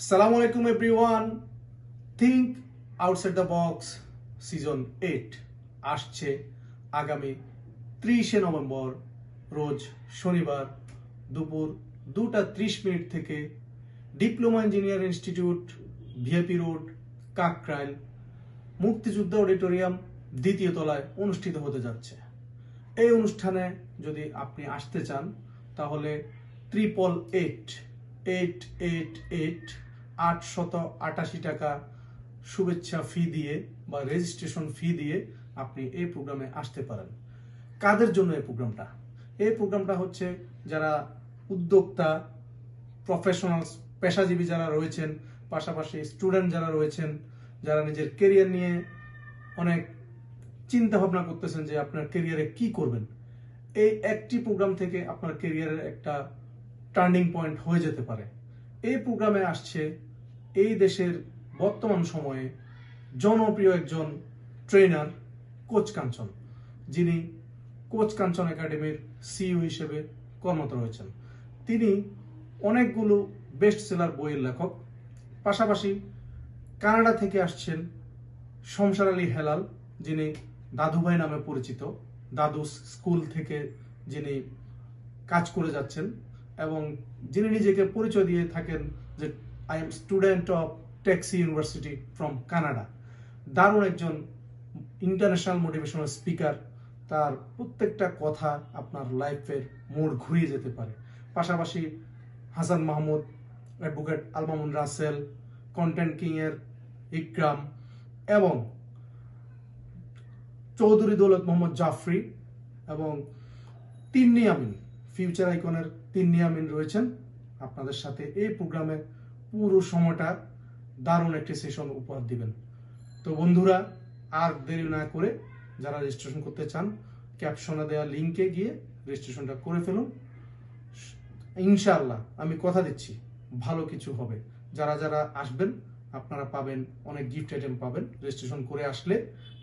Assalamu alaikum everyone. Think outside the box season 8 আসছে আগামী 30 November রোজ শনিবার দুপুর 2:30 থেকে diploma engineer institute VIP road Kakrail মুক্তিযুদ্ধ অডিটোরিয়াম দ্বিতীয় তলায় অনুষ্ঠিত হতে যাচ্ছে। এই অনুষ্ঠানে যদি আপনি আসতে চান তাহলে 888 টাকা শুভেচ্ছা ফি দিয়ে বা রেজিস্ট্রেশন ফি দিয়ে আপনি এই প্রোগ্রামে আসতে পারেন। কাদের জন্য এই প্রোগ্রামটা? এই প্রোগ্রামটা হচ্ছে যারা উদ্যোক্তা, প্রফেশনালস, পেশাজীবী যারা রয়েছেন, পাশাপাশি স্টুডেন্ট যারা রয়েছেন, যারা নিজের কেরিয়ার নিয়ে অনেক চিন্তা ভাবনা করতেছেন যে আপনার কেরিয়ারে কি করবেন। এই একটি প্রোগ্রাম থেকে আপনার কেরিয়ারের একটা টার্নিং পয়েন্ট হয়ে যেতে পারে। এই প্রোগ্রামে আসছে এই দেশের বর্তমান সময়ে জনপ্রিয় একজন ট্রেনার কোচ কাঞ্চন, যিনি কোচ কাঞ্চন একাডেমির সিইও হিসেবে কর্মরত রয়েছেন। তিনি অনেকগুলো বেস্ট সেলার বইয়ের লেখক। পাশাপাশি কানাডা থেকে আসছেন শমশার আলী হেলাল, যিনি দাদুভাই নামে পরিচিত। দাদু স্কুল থেকে যিনি কাজ করে যাচ্ছেন এবং যিনি নিজেকে পরিচয় দিয়ে থাকেন যে I am student of taxi university from Canada. দারুণ একজন ইন্টারন্যাশনাল মোটিভেশনাল স্পিকার। তার প্রত্যেকটা কথা আপনার লাইফের মোড় ঘুরিয়ে যেতে পারে। পাশাপাশি Hasan Mahmud, advocate Almamun Rasel, content king এর ইকরাম এবং চৌধুরী দৌলত মোহাম্মদ জাফরি এবং তিন্নি আমিন, ফিউচার আইকনের তিন্নি আমিন রয়েছেন আপনাদের সাথে। এই প্রোগ্রামে পুরো সময়টা দারুণ একটি সেশন উপহার দিবেন। তো বন্ধুরা, আর দেরি না করে যারা রেজিস্ট্রেশন করতে চান ক্যাপশনে দেওয়া লিঙ্কে গিয়ে রেজিস্ট্রেশনটা করে ফেলুন। ইনশাআল্লাহ আমি কথা দিচ্ছি ভালো কিছু হবে। যারা যারা আসবেন আপনারা পাবেন অনেক গিফট আইটেম পাবেন। রেজিস্ট্রেশন করে আসলে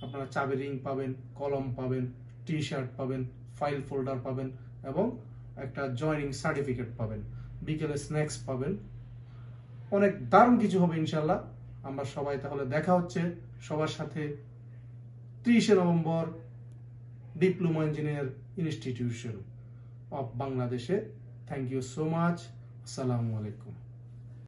আপনারা চাবি রিং পাবেন, কলম পাবেন, টি শার্ট পাবেন, ফাইল ফোল্ডার পাবেন এবং একটা জয়নিং সার্টিফিকেট পাবেন। বিকেলে স্ন্যাক্স পাবেন। অনেক দারুণ কিছু হবে ইনশাআল্লাহ। আমরা সবাই তাহলে দেখা হচ্ছে সবার সাথে 30 November diploma engineer institution of বাংলাদেশে। Thank you so much. আসসালামু আলাইকুম।